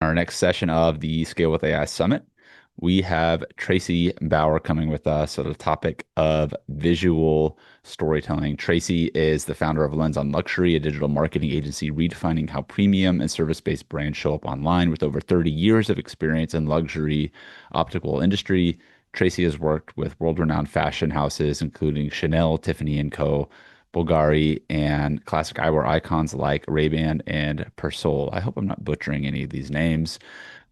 our next session of the Scale with AI Summit. We have Tracey Bauer coming with us on the topic of visual storytelling. Tracey is the founder of Lens on Luxury, a digital marketing agency redefining how premium and service-based brands show up online. With over 30 years of experience in luxury optical industry, Tracey has worked with world-renowned fashion houses, including Chanel, Tiffany & Co., Bulgari, and classic eyewear icons like Ray-Ban and Persol. I hope I'm not butchering any of these names,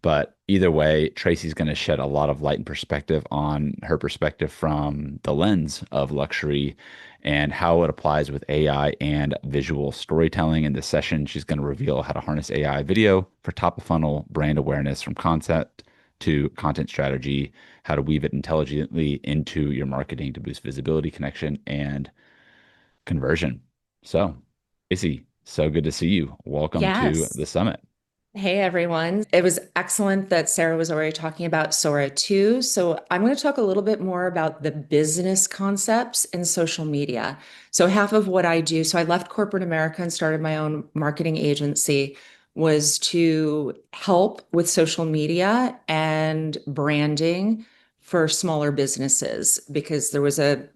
but either way, Tracey's going to shed a lot of light and perspective on her perspective from the lens of luxury and how it applies with AI and visual storytelling. In this session, she's going to reveal how to harness AI video for top of funnel brand awareness from concept to content strategy, how to weave it intelligently into your marketing to boost visibility, connection, and conversion. So, Izzy, so good to see you. Welcome to Yes. the summit. Hey, everyone. It was excellent that Sarah was already talking about Sora too. So I'm going to talk a little bit more about the business concepts in social media. So half of what I do, so I left corporate America and started my own marketing agency, was to help with social media and branding for smaller businesses because there was a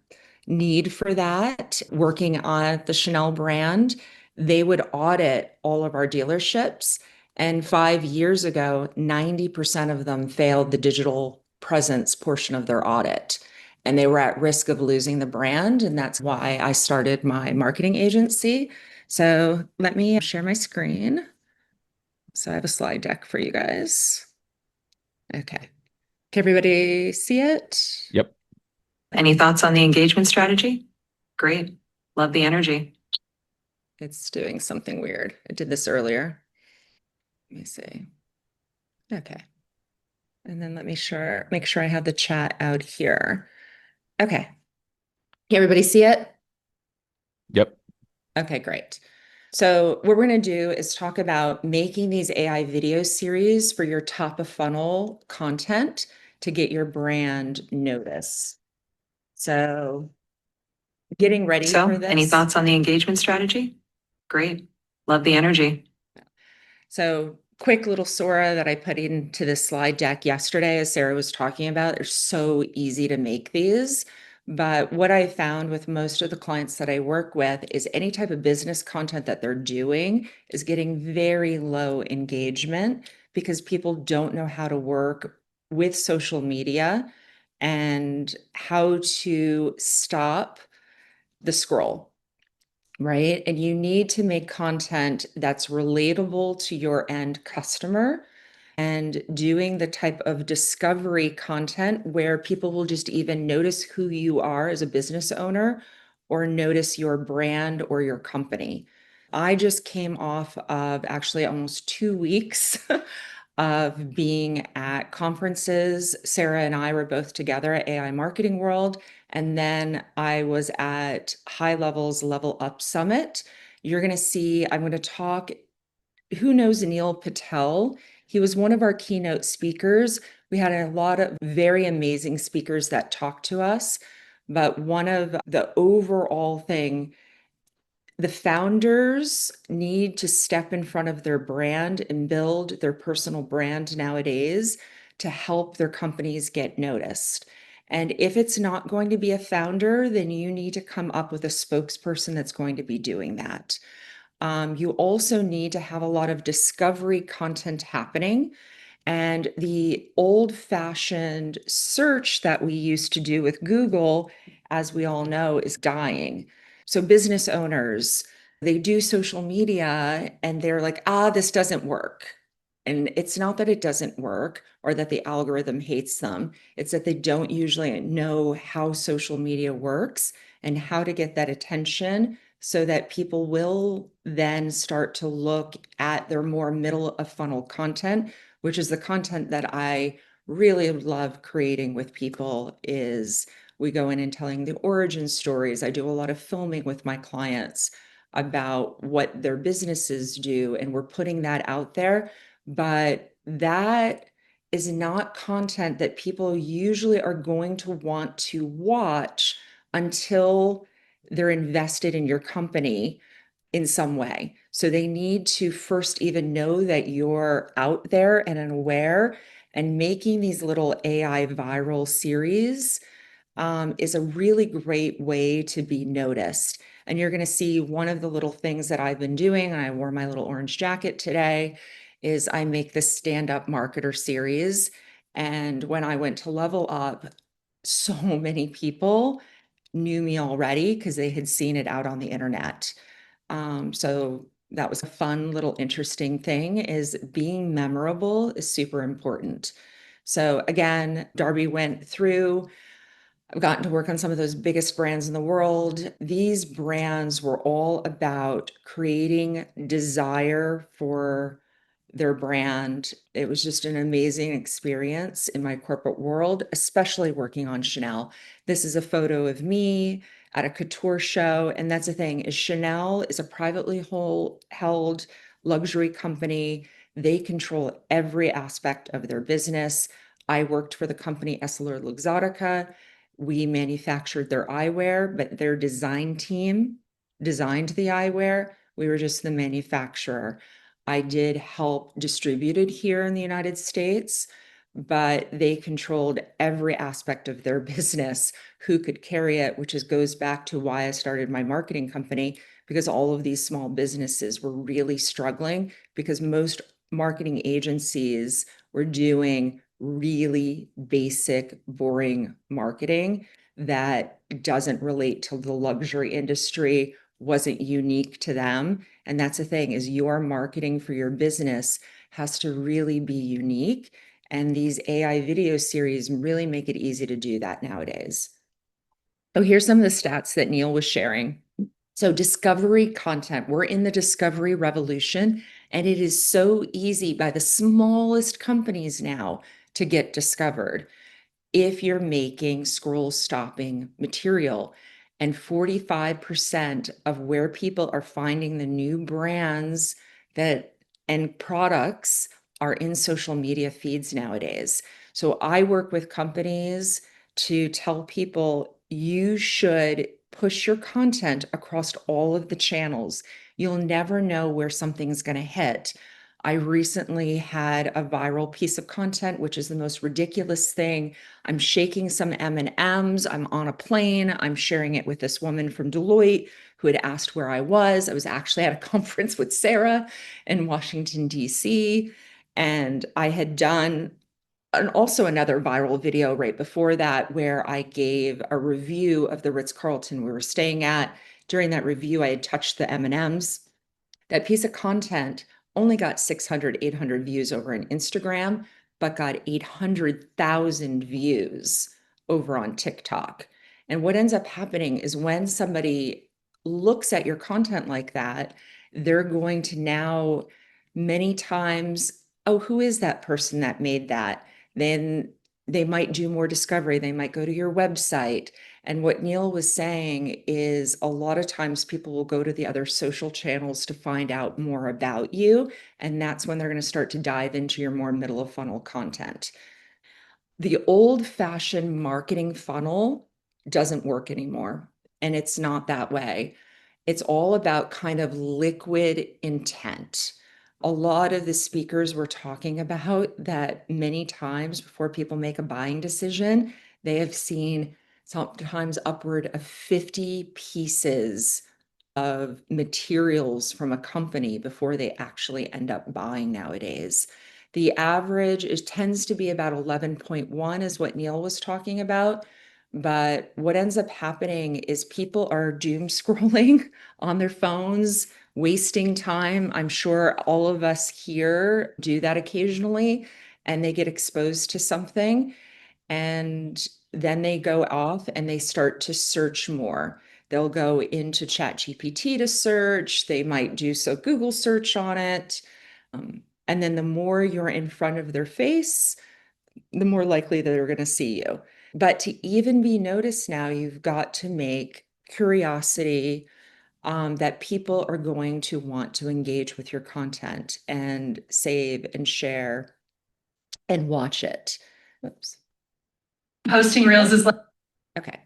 need for that. Working on the Chanel brand, they would audit all of our dealerships. And 5 years ago, 90% of them failed the digital presence portion of their audit. And they were at risk of losing the brand. And that's why I started my marketing agency. So let me share my screen. So I have a slide deck for you guys. Okay. Can everybody see it? Yep. Any thoughts on the engagement strategy? Great. Love the energy. It's doing something weird. I did this earlier. Let me see. Okay. And then let me make sure I have the chat out here. Okay. Can everybody see it? Yep. Okay, great. So what we're going to do is talk about making these AI video series for your top of funnel content to get your brand notice. So getting ready for Any this. thoughts on the engagement strategy? Great. Love the energy. So quick little Sora that I put into this slide deck yesterday, as Sarah was talking about. They're so easy to make these. But what I found with most of the clients that I work with is any type of business content that they're doing is getting very low engagement because people don't know how to work with social media and how to stop the scroll, right? And you need to make content that's relatable to your end customer and doing the type of discovery content where people will just even notice who you are as a business owner or notice your brand or your company. I just came off of actually almost 2 weeks of being at conferences. Sarah and I were both together at AI Marketing World. And then I was at High Levels Level Up Summit. You're going to see, I'm going to talk. Who knows Neil Patel? He was one of our keynote speakers. We had a lot of very amazing speakers that talked to us. But one of the overall thing, the founders need to step in front of their brand and build their personal brand nowadays to help their companies get noticed. And if it's not going to be a founder, then you need to come up with a spokesperson that's going to be doing that. You also need to have a lot of discovery content happening. And the old-fashioned search that we used to do with Google, as we all know, is dying. So business owners, they do social media and they're like, this doesn't work. And it's not that it doesn't work or that the algorithm hates them. It's that they don't usually know how social media works and how to get that attention so that people will then start to look at their more middle of funnel content, which is the content that I really love creating with people. Is we go in and telling the origin stories. I do a lot of filming with my clients about what their businesses do, and we're putting that out there. But that is not content that people usually are going to want to watch until they're invested in your company in some way. So they need to first even know that you're out there and aware, and making these little AI viral series is a really great way to be noticed. And you're going to see one of the little things that I've been doing, and I wore my little orange jacket today, is I make this stand-up marketer series. And when I went to Level Up, so many people knew me already because they had seen it out on the internet. So that was a fun little interesting thing, is being memorable is super important. So again, Darby went through, I've gotten to work on some of those biggest brands in the world. These brands were all about creating desire for their brand. It was just an amazing experience in my corporate world, especially working on Chanel. This is a photo of me at a couture show. And that's the thing, is Chanel is a privately held luxury company. They control every aspect of their business. I worked for the company EssilorLuxottica. We manufactured their eyewear, but their design team designed the eyewear. We were just the manufacturer. I did help distribute it here in the United States, but they controlled every aspect of their business, who could carry it, which goes back to why I started my marketing company, because all of these small businesses were really struggling because most marketing agencies were doing really basic, boring marketing that doesn't relate to the luxury industry, wasn't unique to them. And that's the thing, is your marketing for your business has to really be unique. And these AI video series really make it easy to do that nowadays. Oh, here's some of the stats that Neil was sharing. So discovery content, we're in the discovery revolution, and it is so easy by the smallest companies now to get discovered if you're making scroll stopping material. And 45% of where people are finding the new brands that and products are in social media feeds nowadays. So I work with companies to tell people you should push your content across all of the channels. You'll never know where something's going to hit. I recently had a viral piece of content, which is the most ridiculous thing. I'm shaking some M&Ms. I'm on a plane. I'm sharing it with this woman from Deloitte who had asked where I was. I was actually at a conference with Sarah in Washington, D.C. And I had done also another viral video right before that, where I gave a review of the Ritz-Carlton we were staying at. During that review, I had touched the M&Ms. That piece of content only got 600, 800 views over on Instagram, but got 800,000 views over on TikTok. And what ends up happening is when somebody looks at your content like that, they're going to now many times, oh, who is that person that made that? Then they might do more discovery. They might go to your website. And what Neil was saying is a lot of times people will go to the other social channels to find out more about you. And that's when they're going to start to dive into your more middle of funnel content. The old-fashioned marketing funnel doesn't work anymore. And it's not that way. It's all about kind of liquid intent. A lot of the speakers were talking about that many times before people make a buying decision, they have seen sometimes upward of 50 pieces of materials from a company before they actually end up buying nowadays. The average tends to be about 11.1 is what Neil was talking about. But what ends up happening is people are doom scrolling on their phones, wasting time. I'm sure all of us here do that occasionally, and they get exposed to something, and then they go off and they start to search more. They'll go into ChatGPT to search. They might do so Google search on it. And then the more you're in front of their face, the more likely that they're going to see you. But to even be noticed now, you've got to make curiosity that people are going to want to engage with your content and save and share and watch it. Oops. Posting reels is like, Okay.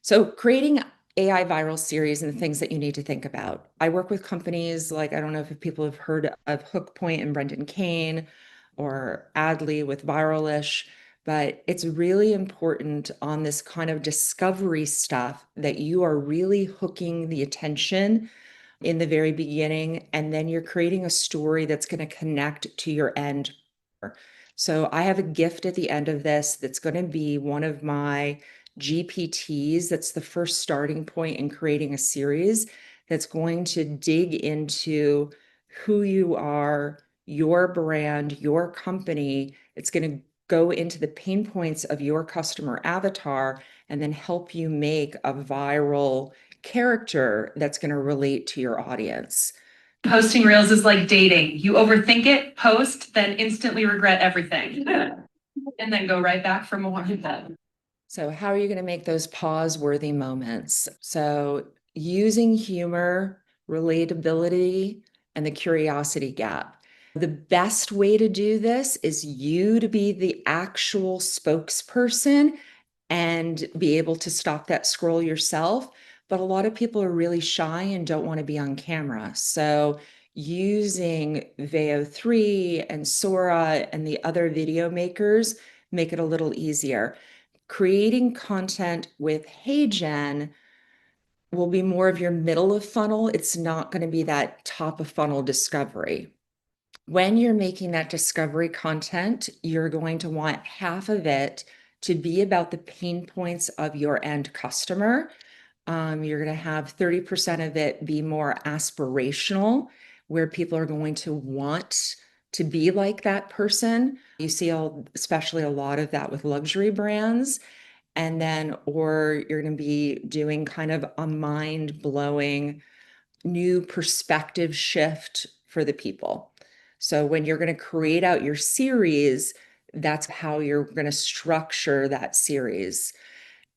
So creating AI viral series and the things that you need to think about. I work with companies like, I don't know if people have heard of Hook Point and Brendan Kane or Adley with Viralish, but it's really important on this kind of discovery stuff that you are really hooking the attention in the very beginning, and then you're creating a story that's going to connect to your end. So I have a gift at the end of this that's going to be one of my GPTs. That's the first starting point in creating a series that's going to dig into who you are, your brand, your company. It's going to go into the pain points of your customer avatar and then help you make a viral character that's going to relate to your audience. Posting reels is like dating. You overthink it, post, then instantly regret everything. And then go right back for more of that. So how are you going to make those pause-worthy moments? So using humor, relatability, and the curiosity gap. The best way to do this is you to be the actual spokesperson and be able to stop that scroll yourself. But a lot of people are really shy and don't want to be on camera. So using Veo3 and Sora and the other video makers make it a little easier. Creating content with HeyGen will be more of your middle of funnel. It's not going to be that top of funnel discovery. When you're making that discovery content, you're going to want half of it to be about the pain points of your end customer. You're going to have 30% of it be more aspirational, where people are going to want to be like that person. You see, especially a lot of that with luxury brands. And then, or you're going to be doing kind of a mind-blowing new perspective shift for the people. So when you're going to create out your series, that's how you're going to structure that series.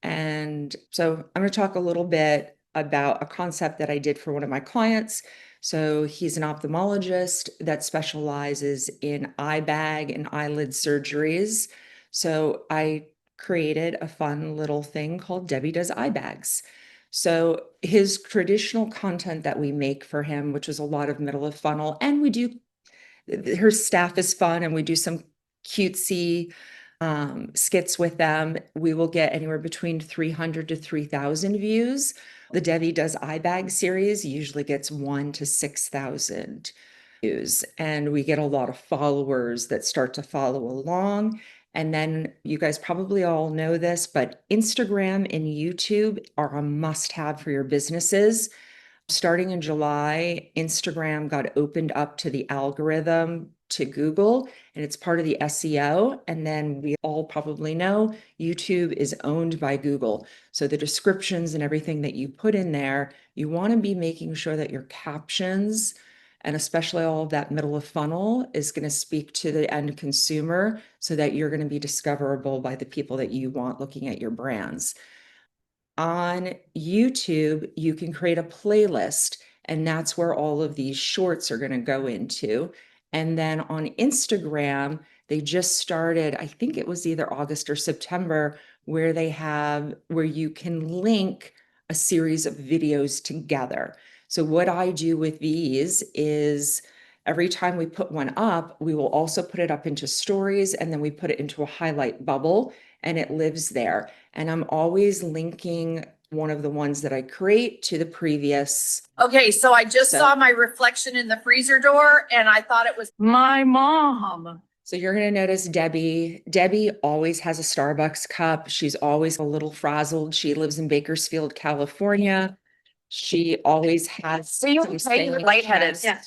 And so I'm going to talk a little bit about a concept that I did for one of my clients. So he's an ophthalmologist that specializes in eye bag and eyelid surgeries. So I created a fun little thing called Debbie Does Eye Bags. So his traditional content that we make for him, which is a lot of middle of funnel, and we do, her staff is fun and we do some cutesy skits with them. We will get anywhere between 300 to 3,000 views. The Debbie Does Eye Bag series usually gets 1 to 6,000 views, and we get a lot of followers that start to follow along. And then you guys probably all know this, but Instagram and YouTube are a must-have for your businesses. Starting in July, Instagram got opened up to the algorithm to Google, and it's part of the SEO. And then we all probably know YouTube is owned by Google. So the descriptions and everything that you put in there, you want to be making sure that your captions, and especially all of that middle of funnel, is going to speak to the end consumer so that you're going to be discoverable by the people that you want looking at your brands. On YouTube, you can create a playlist, and that's where all of these shorts are going to go into. And then on Instagram, they just started, I think it was either August or September, where you can link a series of videos together. So what I do with these is every time we put one up, we will also put it up into stories, and then we put it into a highlight bubble, and it lives there. And I'm always linking one of the ones that I create to the previous. Okay, so I just saw my reflection in the freezer door and I thought it was my mom. So you're going to notice Debbie. Debbie always has a Starbucks cup. She's always a little frazzled. She lives in Bakersfield, California. She always has. So you okay? You're lightheaded. Yeah.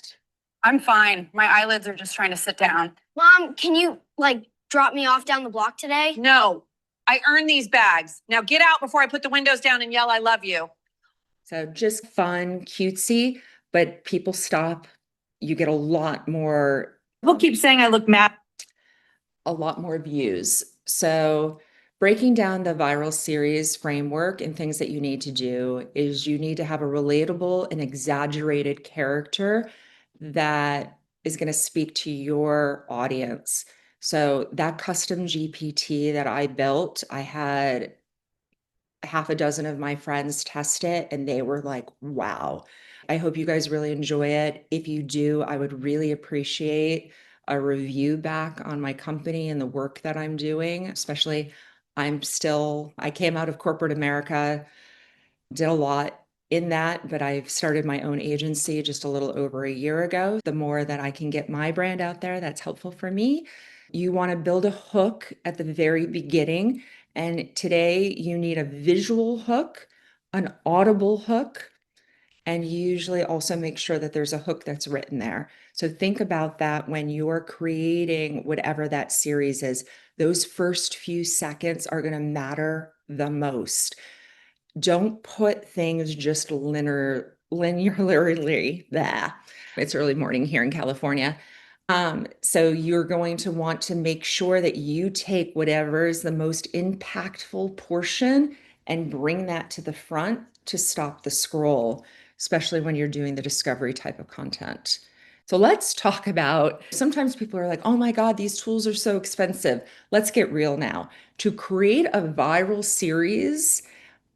I'm fine. My eyelids are just trying to sit down. Mom, can you drop me off down the block today? No, I earned these bags. Now get out before I put the windows down and yell, I love you. So just fun, cutesy, but people stop. You get a lot more. People keep saying I look mad. A lot more views. So breaking down the viral series framework and things that you need to do is you need to have a relatable and exaggerated character that is going to speak to your audience. So that custom GPT that I built, I had half a dozen of my friends test it and they were like, wow. I hope you guys really enjoy it. If you do, I would really appreciate a review back on my company and the work that I'm doing, especially I came out of corporate America, did a lot in that, but I've started my own agency just a little over a year ago. The more that I can get my brand out there, that's helpful for me. You want to build a hook at the very beginning. And today you need a visual hook, an audible hook, and you usually also make sure that there's a hook that's written there. So think about that when you're creating whatever that series is. Those first few seconds are going to matter the most. Don't put things just linearly there. It's early morning here in California. So you're going to want to make sure that you take whatever is the most impactful portion and bring that to the front to stop the scroll, especially when you're doing the discovery type of content. So let's talk about, sometimes people are like, oh my God, these tools are so expensive. Let's get real now. To create a viral series,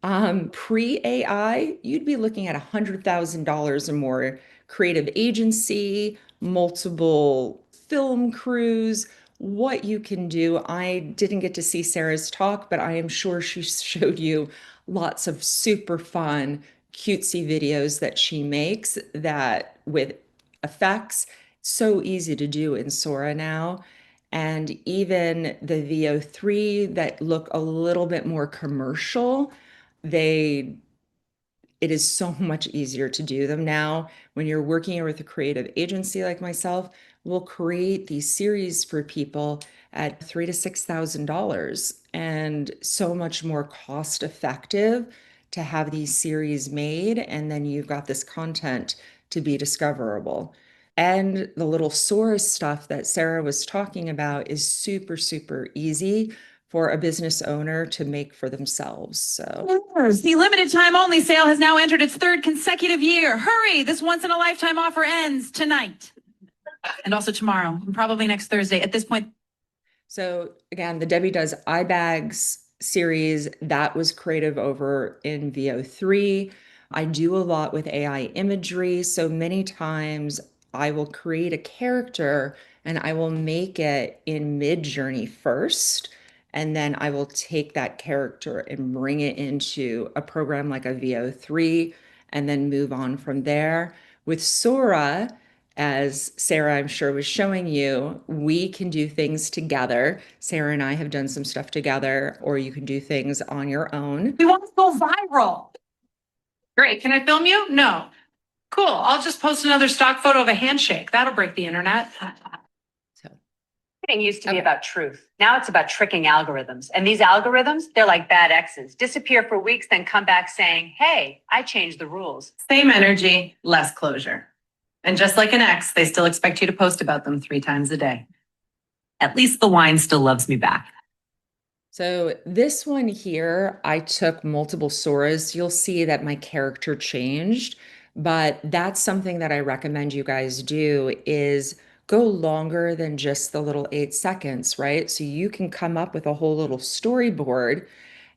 pre-AI, you'd be looking at $100,000 or more. Creative agency, multiple film crews, what you can do. I didn't get to see Sarah's talk, but I am sure she showed you lots of super fun, cutesy videos that she makes that with effects. So easy to do in Sora now. And even the VO3 that look a little bit more commercial, they it is so much easier to do them now. When you're working with a creative agency like myself, we'll create these series for people at $3,000 to $6,000, and so much more cost effective to have these series made. And then you've got this content to be discoverable. And the little source stuff that Sarah was talking about is super, super easy for a business owner to make for themselves. So The limited time only sale has now entered its third consecutive year. Hurry, this once in a lifetime offer ends tonight. And also tomorrow, and probably next Thursday. At this point. So again, the Debbie Does Eye Bags series, that was creative over in VO3. I do a lot with AI imagery. So many times I will create a character and I will make it in Mid-Journey first. And then I will take that character and bring it into a program like a VO3 and then move on from there. With Sora, as Sarah, I'm sure, was showing you, we can do things together. Sarah and I have done some stuff together, or you can do things on your own. We want to go viral. Great. Can I film you? No. Cool. I'll just post another stock photo of a handshake. That'll break the internet. So Marketing used to be about truth. Now it's about tricking algorithms. And these algorithms, they're like bad exes. Disappear for weeks, then come back saying, hey, I changed the rules. Same energy, less closure. And just like an ex, they still expect you to post about them 3 times a day. At least the wine still loves me back. So this one here, I took multiple Soras. You'll see that my character changed, but that's something that I recommend you guys do is go longer than just the little 8 seconds, right? So you can come up with a whole little storyboard,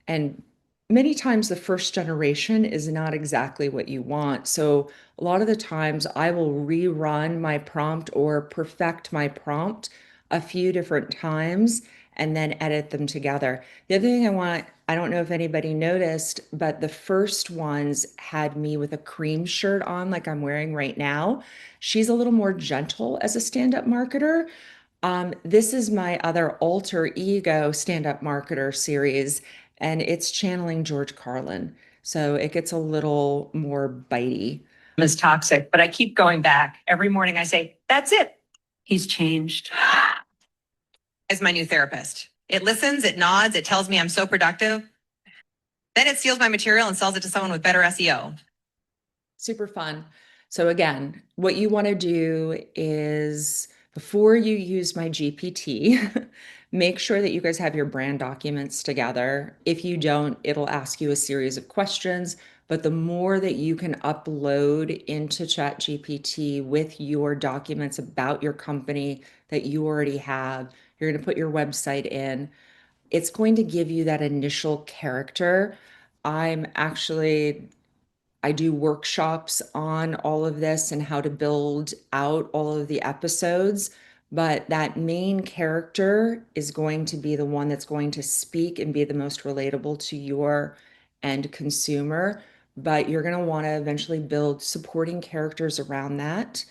and many times the first generation is not exactly what you want. So a lot of the times I will rerun my prompt or perfect my prompt a few different times and then edit them together. The other thing I don't know if anybody noticed, but the first ones had me with a cream shirt on like I'm wearing right now. She's a little more gentle as a stand-up marketer. This is my other alter ego stand-up marketer series, and it's channeling George Carlin. So it gets a little more bitey. It's toxic, but I keep going back. Every morning I say, that's it. He's changed. Is my new therapist. It listens, it nods, it tells me I'm so productive. Then it steals my material and sells it to someone with better SEO. Super fun. So again, what you want to do is before you use my GPT, make sure that you guys have your brand documents together. If you don't, it'll ask you a series of questions, but the more that you can upload into ChatGPT with your documents about your company that you already have, you're going to put your website in, it's going to give you that initial character. I do workshops on all of this and how to build out all of the episodes, but that main character is going to be the one that's going to speak and be the most relatable to your end consumer. But you're going to want to eventually build supporting characters around that,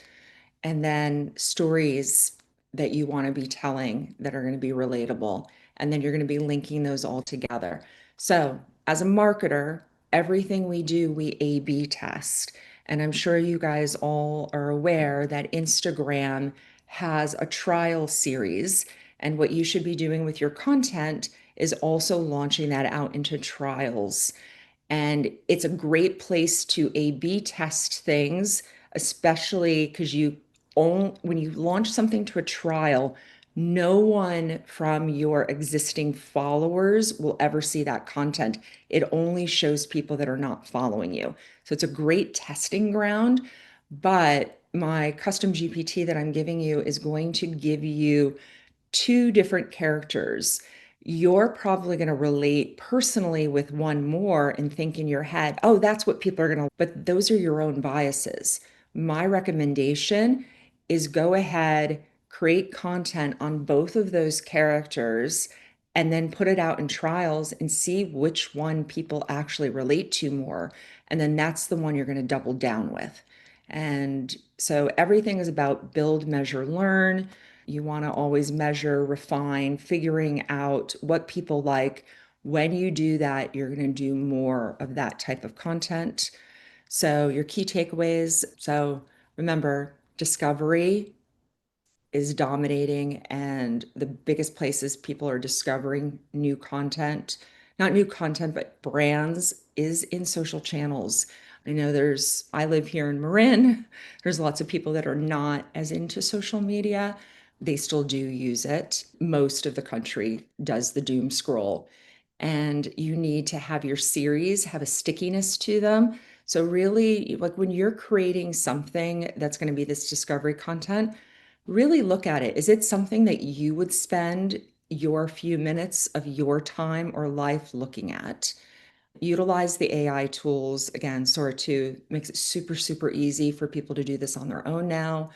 and then stories that you want to be telling that are going to be relatable. And then you're going to be linking those all together. So, as a marketer, everything we do, we A/B test. And I'm sure you guys all are aware that Instagram has a trial series. And what you should be doing with your content is also launching that out into trials. And it's a great place to A/B test things, especially because when you launch something to a trial, no one from your existing followers will ever see that content. It only shows people that are not following you. So it's a great testing ground. But my custom GPT that I'm giving you is going to give you two different characters. You're probably going to relate personally with one more and think in your head, oh, that's what people are going to, but those are your own biases. My recommendation is go ahead, create content on both of those characters, and then put it out in trials and see which one people actually relate to more. And then that's the one you're going to double down with. And so everything is about build, measure, learn. You want to always measure, refine, figuring out what people like. When you do that, you're going to do more of that type of content. So, your key takeaways. So, remember, discovery is dominating, and the biggest places people are discovering new content, not new content, but brands, is in social channels. I live here in Marin. There's lots of people that are not as into social media. They still do use it. Most of the country does the doom scroll. And you need to have your series have a stickiness to them. So, really, like when you're creating something that's going to be this discovery content, really look at it. Is it something that you would spend your few minutes of your time or life looking at? Utilize the AI tools. Again, Sora 2 makes it super, super easy for people to do this on their own now.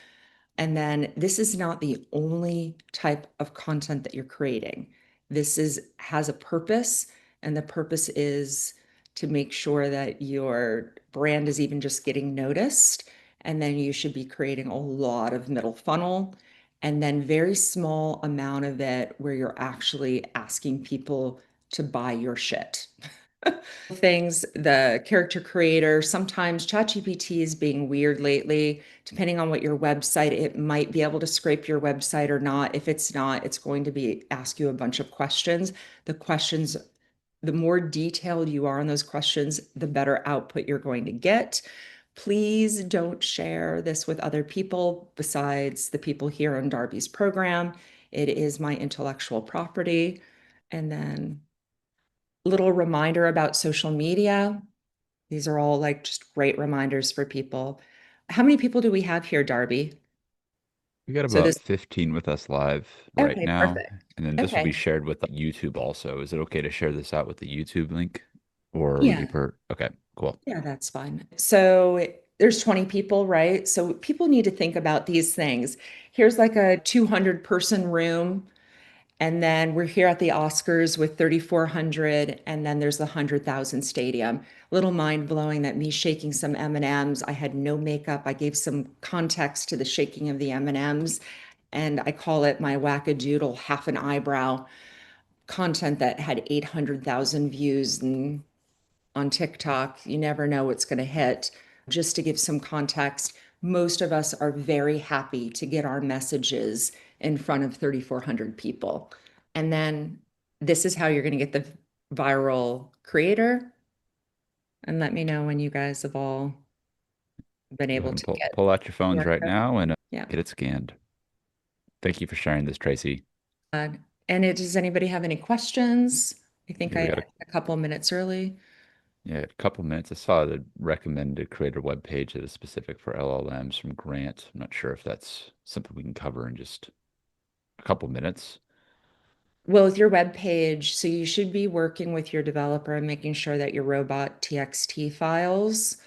And then this is not the only type of content that you're creating. Has a purpose, and the purpose is to make sure that your brand is even just getting noticed. And then you should be creating a lot of middle funnel, and then very small amount of it where you're actually asking people to buy your shit. Things, the character creator, sometimes ChatGPT is being weird lately. Depending on what your website, it might be able to scrape your website or not. If it's not, it's going to be ask you a bunch of questions. The more detailed you are on those questions, the better output you're going to get. Please don't share this with other people besides the people here on Darby's program. It is my intellectual property. And then little reminder about social media. These are all like just great reminders for people. How many people do we have here, Darby? We got So this, about 15 with us live right okay, now, perfect. and then this will be Okay. shared with YouTube also. Is it okay to share this out with the YouTube link, or would you Yeah, per? Okay, cool. yeah, that's fine. So there's 20 people, right? So people need to think about these things. Here's like a 200 person room. And then we're here at the Oscars with 3,400, and then there's the 100,000 stadium. A little mind blowing that me shaking some M&Ms. I had no makeup. I gave some context to the shaking of the M&Ms, and I call it my wackadoodle half an eyebrow content that had 800,000 views and on TikTok. You never know what's going to hit. Just to give some context, most of us are very happy to get our messages in front of 3,400 people. And then this is how you're going to get the viral creator. And let me know when you guys have all been Go able ahead and to pull get pull out your phones QR right code. now and Yeah. get it scanned. Thank you for sharing this, Tracy. Does anybody have any questions? I think Yeah, I we got ended a couple of minutes early. a couple minutes. I saw the recommended creator web page that is specific for LLMs from Grant. I'm not sure if that's something we can cover in just a couple minutes. Well, with your web page, so you should be working with your developer and making sure that your robot TXT files.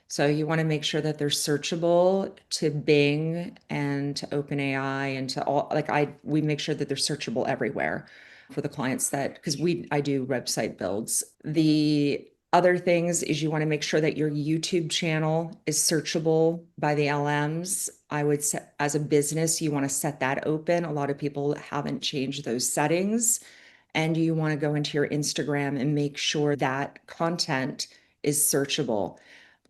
So you want to make sure that they're searchable to Bing and to OpenAI and to all, like we make sure that they're searchable everywhere for the clients that, because I do website builds. The other things is you want to make sure that your YouTube channel is searchable by the LMs. I would set, as a business, you want to set that open. A lot of people haven't changed those settings. And you want to go into your Instagram and make sure that content is searchable.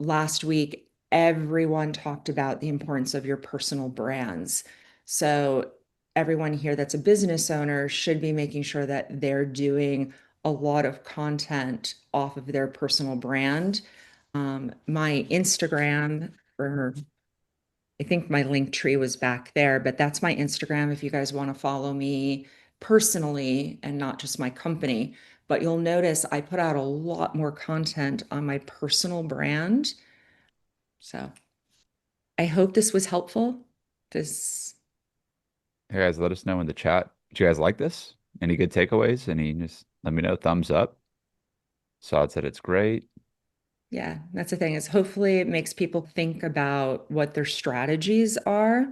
Last week, everyone talked about the importance of your personal brands. So everyone here that's a business owner should be making sure that they're doing a lot of content off of their personal brand. My Instagram, or I think my link tree was back there, but that's my Instagram if you guys want to follow me personally and not just my company. But you'll notice I put out a lot more content on my personal brand. So I hope this was helpful. This, Hey guys, let us know in the chat. Do you guys like this? Any good takeaways? Any, just let me know. Thumbs up. Saad said it's great. yeah, that's the thing, is hopefully it makes people think about what their strategies are.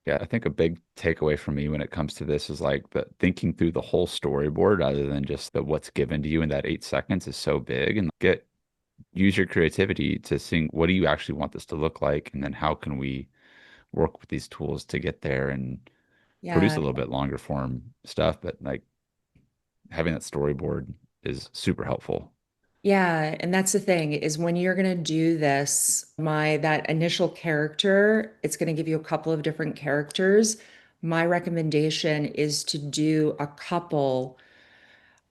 Yeah, I think a big takeaway for me when it comes to this is like the thinking through the whole storyboard rather than just the what's given to you in that 8 seconds is so big. And use your creativity to think, what do you actually want this to look like? And then how can we work with these tools to get there and produce Yeah. a little bit longer form stuff, but like having that storyboard is super helpful. Yeah, and that's the thing, is when you're going to do this, that initial character, it's going to give you a couple of different characters. My recommendation is to do a couple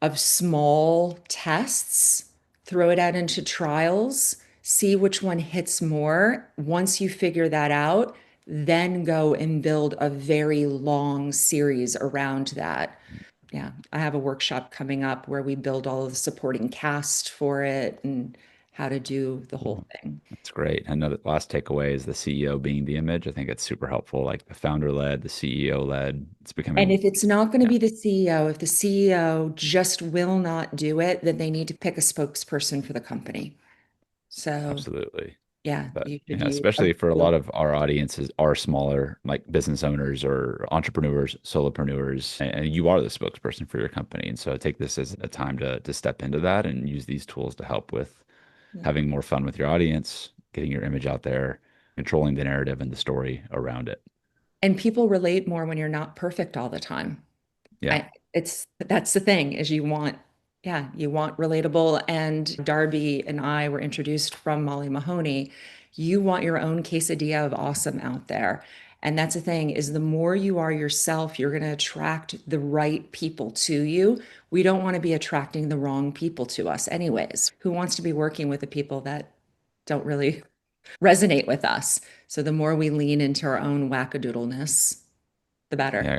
of small tests, throw it out into trials, see which one hits more. Once you figure that out, then go and build a very long series around that. Yeah, I have a workshop coming up where we build all of the supporting cast for it and how to do the whole Cool. thing. That's great. I know that last takeaway is the CEO being the image. I think it's super helpful, like the founder led, the CEO led. It's And becoming, if it's not going to yeah, be the CEO, if the CEO just will not do it, then they need to pick a spokesperson for the company. So absolutely. yeah, But you should yeah, use a especially for a lot of our audiences are smaller, like business owners or entrepreneurs, solopreneurs, and you are the spokesperson for your company. And so take this as a time to step into that and use these tools to help with yeah. having more fun with your audience, getting your image out there, controlling the narrative and the story around it. And people relate more when you're not perfect all the time. Yeah. That's the thing, is you want relatable. And Darby and I were introduced from Molly Mahoney. You want your own quesadilla of awesome out there. And that's the thing, is the more you are yourself, you're going to attract the right people to you. We don't want to be attracting the wrong people to us anyways. Who wants to be working with the people that don't really resonate with us? So the more we lean into our own wackadoodleness, the better. Yeah.